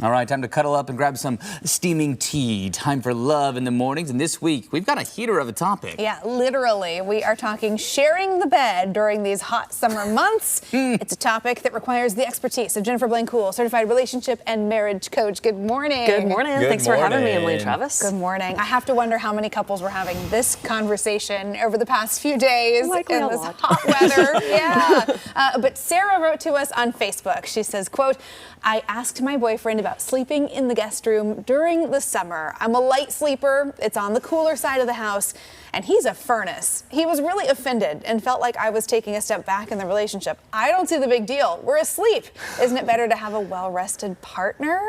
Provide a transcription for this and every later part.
All right, time to cuddle up and grab some steaming tea. Time for love in the mornings. And this week, we've got a heater of a topic. Yeah, literally. We are talking sharing the bed during these hot summer months. It's a topic that requires the expertise of Jennifer Blankl, certified relationship and marriage coach. Good morning. Good morning. Thanks for having me, Emily and Travis. Good morning. I have to wonder how many couples were having this conversation over the past few days Likely in a this lot. hot weather. Yeah. But Sarah wrote to us on Facebook. She says, quote, I asked my boyfriend about sleeping in the guest room during the summer. I'm a light sleeper. It's on the cooler side of the house, and he's a furnace. He was really offended and felt like I was taking a step back in the relationship. I don't see the big deal. We're asleep. Isn't it better to have a well-rested partner?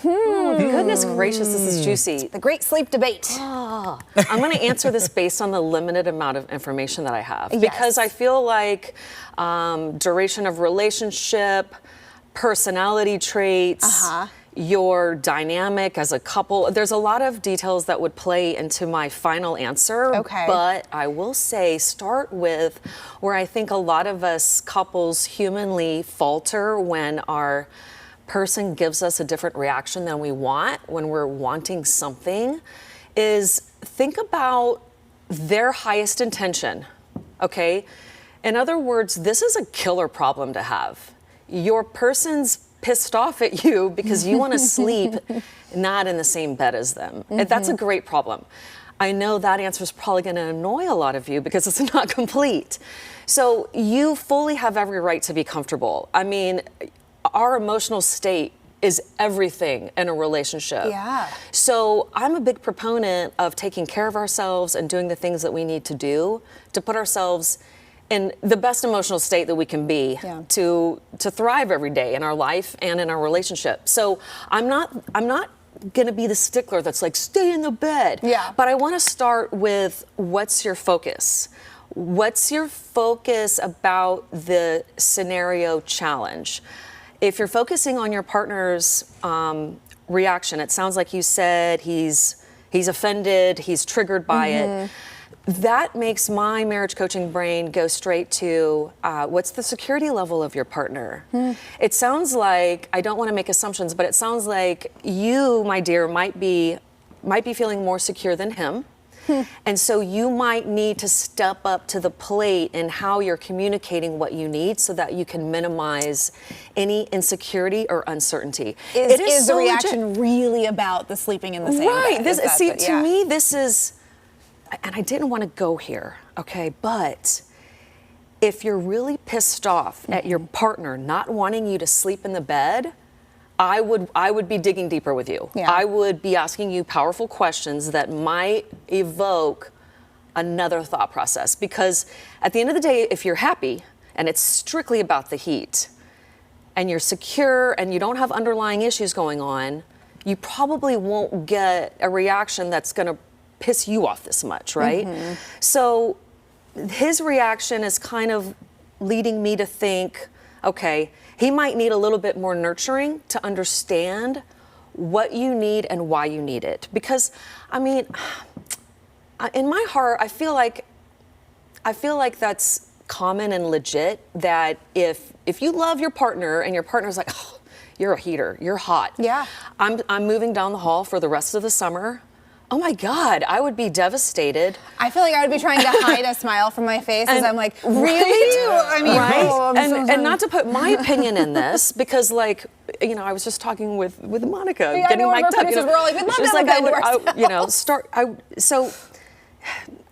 Goodness gracious, this is juicy. The great sleep debate. I'm going to answer this based on the limited amount of information that I have. Yes. Because I feel like duration of relationship, personality traits, your dynamic as a couple, there's a lot of details that would play into my final answer. Okay. But I will say, start with where I think a lot of us couples humanly falter when our person gives us a different reaction than we want when we're wanting something, is think about their highest intention, okay? In other words, this is a killer problem to have. Your person's pissed off at you because you want to sleep not in the same bed as them. That's a great problem. I know that answer is probably going to annoy a lot of you because it's not complete. So you fully have every right to be comfortable. I mean, our emotional state is everything in a relationship. Yeah. So I'm a big proponent of taking care of ourselves and doing the things that we need to do to put ourselves in the best emotional state that we can be to thrive every day in our life and in our relationship. So I'm not gonna be the stickler that's like, stay in the bed. Yeah. But I wanna start with, what's your focus? What's your focus about the scenario challenge? If you're focusing on your partner's reaction, it sounds like you said he's offended, he's triggered by it. That makes my marriage coaching brain go straight to what's the security level of your partner? It sounds like, I don't want to make assumptions, but it sounds like you, my dear, might be feeling more secure than him. And so you might need to step up to the plate in how you're communicating what you need so that you can minimize any insecurity or uncertainty. Is the reaction really about the sleeping in the same bed? Right. To me, this is, and I didn't want to go here, okay, but if you're really pissed off at your partner not wanting you to sleep in the bed, I would be digging deeper with you. Yeah. I would be asking you powerful questions that might evoke another thought process. Because at the end of the day, if you're happy and it's strictly about the heat and you're secure and you don't have underlying issues going on, you probably won't get a reaction that's going to piss you off this much, right? So his reaction is kind of leading me to think, okay, he might need a little bit more nurturing to understand what you need and why you need it. Because, I mean, in my heart, I feel like that's common and legit, that if you love your partner and your partner's like, oh, you're a heater, you're hot. Yeah. I'm moving down the hall for the rest of the summer. Oh my God, I would be devastated. I feel like I would be trying to hide a smile from my face as I'm like, really? I mean, right? oh, I'm so sorry. And not to put my opinion in this, because like, you know, I was just talking with Monica, Yeah, getting mic'd up. We're all like, we'd love to have a bed to so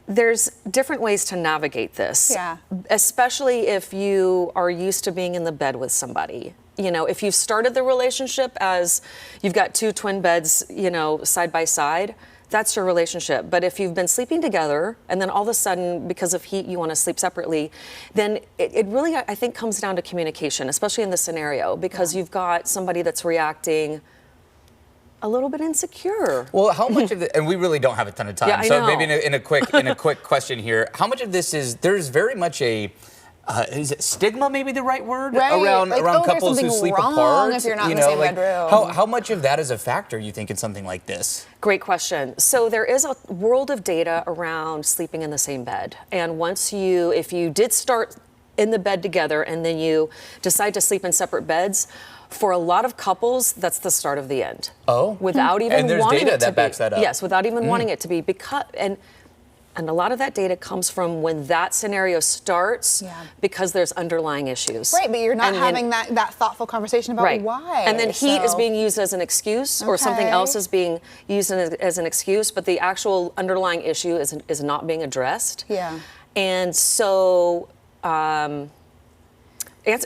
there's different ways to navigate this. Yeah. Especially if you are used to being in the bed with somebody. You know, if you've started the relationship as you've got two twin beds, you know, side by side, that's your relationship. But if you've been sleeping together and then all of a sudden, because of heat, you want to sleep separately, then it really, I think, comes down to communication, especially in this scenario, because you've got somebody that's reacting a little bit insecure. Well, how much of the, and we really don't have a ton of time, Yeah, I so know. maybe in a quick question here, how much of this is, there's very much a, is it stigma maybe the right word? Right. Around Like, around oh, there's couples who something sleep wrong apart? if you're not you in the know, same like, bedroom. how much of that is a factor, you think, in something like this? Great question. So there is a world of data around sleeping in the same bed. And if you did start in the bed together and then you decide to sleep in separate beds, For a lot of couples, that's the start of the end. Oh. Without even And there's wanting data it to that be. backs that up. Yes, without even wanting it to be, because and a lot of that data comes from when that scenario starts, because there's underlying issues. Right, but you're not And having that thoughtful conversation about why. And then heat is so- being used as an excuse, or something Okay. else is being used as an excuse, but the actual underlying issue is not being addressed. Yeah. And so,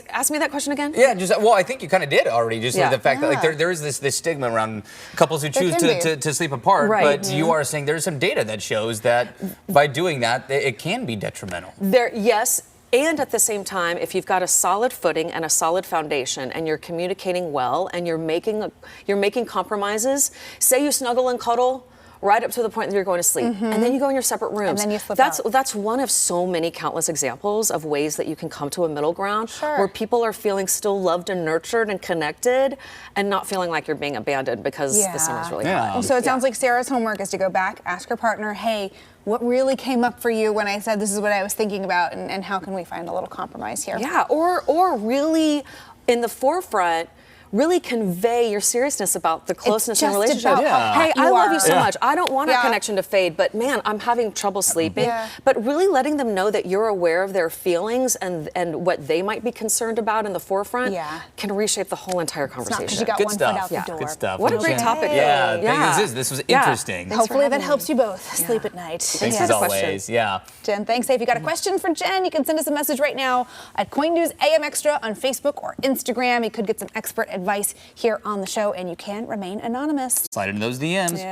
ask me that question again. Yeah, well, I think you kind of did already. Just like Yeah. the fact that like there is this stigma around couples who choose can be. to sleep apart. Right. But you are saying there's some data that shows that by doing that, it can be detrimental. Yes, and at the same time, if you've got a solid footing and a solid foundation, and you're communicating well, and you're making compromises. Say you snuggle and cuddle right up to the point that you're going to sleep, and then you go in your separate rooms. And then you flip that's out. that's one of so many countless examples of ways that you can come to a middle ground Sure. where people are feeling still loved and nurtured and connected, and not feeling like you're being abandoned because the summer's really hot. So it sounds like Sarah's homework is to go back, ask her partner, hey, what really came up for you when I said this is what I was thinking about, and how can we find a little compromise here? Yeah, or really in the forefront, really convey your seriousness about the closeness in a just relationship. about how Hey, hot I you love are. you so much. I don't want our Yeah. connection to fade, but man, I'm having trouble sleeping. Yeah. But really letting them know that you're aware of their feelings and what they might be concerned about in the forefront can reshape the whole entire It's not conversation. because you got Good one stuff. foot out the Yeah. door. Good stuff. What a Well, great Jen- topic. Yeah, Yeah. this was Yeah. interesting. Thanks for Hopefully that having helps me. you both sleep at night. Thanks Yeah. as Good question. always. Yeah. Jen, thanks. Hey, if you got a question for Jen, you can send us a message right now at Coin News AM Extra on Facebook or Instagram. You could get some expert advice here on the show, and you can remain anonymous. Slide into those DMs.